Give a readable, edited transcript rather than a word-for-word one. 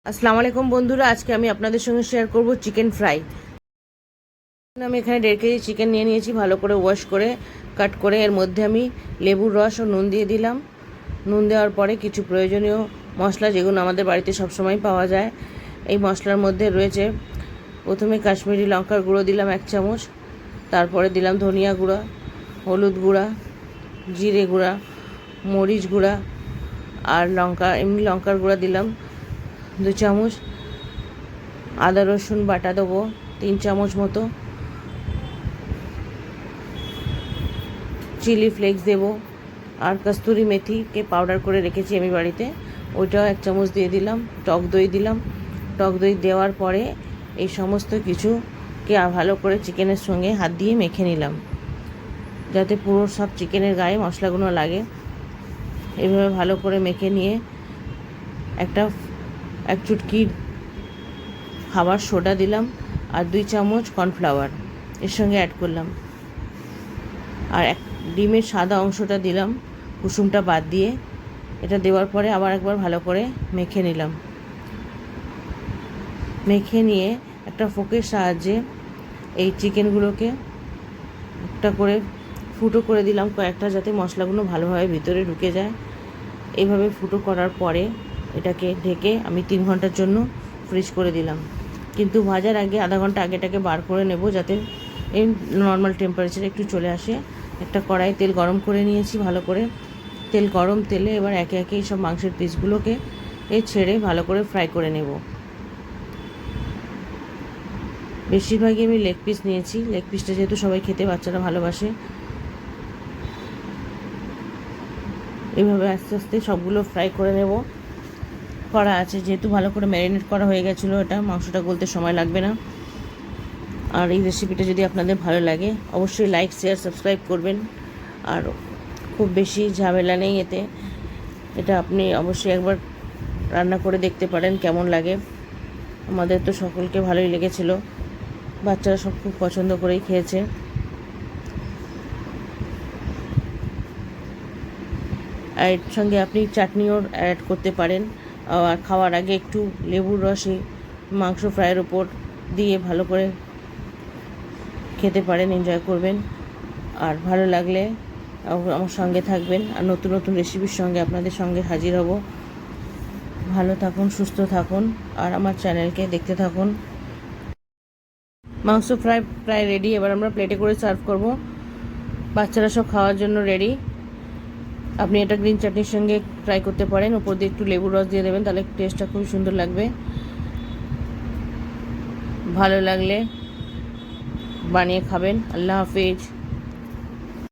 আসসালামু আলাইকুম বন্ধুরা, আজকে আমি আপনাদের সঙ্গে শেয়ার করব চিকেন ফ্রাই। আমি এখানে 1.5 কেজি চিকেন নিয়ে নিয়েছি, ভালো করে ওয়াশ করে কাট করে এর মধ্যে আমি লেবুর রস ও নুন দিয়ে দিলাম। নুন দেওয়ার পরে কিছু প্রয়োজনীয় মশলা, যেগুলো আমাদের বাড়িতে সবসময় পাওয়া যায়। এই মশলার মধ্যে রয়েছে, প্রথমে কাশ্মীরি লঙ্কার গুঁড়ো দিলাম 1 চামচ, তারপরে দিলাম ধনিয়া গুঁড়া, হলুদ গুঁড়া, জিরে গুঁড়া, মরিচ গুঁড়া আর এমনি লঙ্কার গুঁড়া দিলাম 2 চামচ। আদা রসুন বাটা দেবো 3 চামচ মতো। চিলি ফ্লেক্স দেবো, আর কস্তুরি মেথিকে পাউডার করে রেখেছি আমি বাড়িতে, ওইটাও 1 চামচ দিয়ে দিলাম। টক দই দিলাম। টক দই দেওয়ার পরে এই সমস্ত কিছুকে ভালো করে চিকেনের সঙ্গে হাত দিয়ে মেখে নিলাম, যাতে পুরো সব চিকেনের গায়ে মশলাগুলো লাগে। এইভাবে ভালো করে মেখে নিয়ে এক চুটকি খাবার সোডা দিলাম আর 2 চামচ কর্নফ্লাওয়ার এর সঙ্গে অ্যাড করলাম, আর ডিমের সাদা অংশটা দিলাম কুসুমটা বাদ দিয়ে। এটা দেওয়ার পরে আবার একবার ভালো করে মেখে নিলাম। মেখে নিয়ে একটা ফোকের সাহায্যে এই চিকেনগুলোকে একটা করে ফুটো করে দিলাম কয়েকটা, যাতে মশলাগুলো ভালোভাবে ভিতরে ঢুকে যায়। এইভাবে ফুটো করার পরে এটাকে ঢেকে আমি 3 ঘন্টার জন্য ফ্রিজ করে দিলাম। কিন্তু ভাজার আগে আধা ঘন্টা আগে এটাকে বার করে নেব, যাতে এই নর্মাল টেম্পারেচারে একটু চলে আসে। একটা কড়াই তেল গরম করে নিয়েছি, ভালো করে গরম তেলে এবার একে একে সব মাংসের পিসগুলোকে ছেড়ে ভালো করে ফ্রাই করে নেব। বেশিরভাগই আমি লেগ পিস নিয়েছি, লেগ পিসটা যেহেতু সবাই খেতে বাচ্চারা ভালোবাসে। এইভাবে আস্তে আস্তে সবগুলো ফ্রাই করে নেব। করা আছে যেহেতু, ভালো করে ম্যারিনেট করা হয়ে গেছিলো, এটা মাংসটা গলতে সময় লাগবে না। আর এই রেসিপিটা যদি আপনাদের ভালো লাগে অবশ্যই লাইক, শেয়ার, সাবস্ক্রাইব করবেন। আর খুব বেশি ঝামেলা নেই এতে, এটা আপনি অবশ্যই একবার রান্না করে দেখতে পারেন কেমন লাগে। আমাদের তো সকলকে ভালোই লেগেছিল, বাচ্চারা সব খুব পছন্দ করেই খেয়েছে। আর এর সঙ্গে আপনি চাটনিও অ্যাড করতে পারেন। আর খাওয়ার আগে একটু লেবুর রস মাংস ফ্রাইয়ের ওপর দিয়ে ভালো করে খেতে পারেন, এনজয় করবেন। আর ভালো লাগলে আমার সঙ্গে থাকবেন, আর নতুন নতুন রেসিপির সঙ্গে আপনাদের সঙ্গে হাজির হব। ভালো থাকুন, সুস্থ থাকুন, আর আমার চ্যানেলকে দেখতে থাকুন। মাংস ফ্রাই প্রায় রেডি, এবার আমরা প্লেটে করে সার্ভ করব। বাচ্চারা সব খাওয়ার জন্য রেডি। আপনি এটা গ্রিন চাটনির সঙ্গে ট্রাই করতে পারেন, উপর দিয়ে একটু লেবুর রস দিয়ে দেবেন, তাহলে টেস্টটা খুব সুন্দর লাগবে। ভালো লাগলে বানিয়ে খাবেন। আল্লাহ হাফেজ।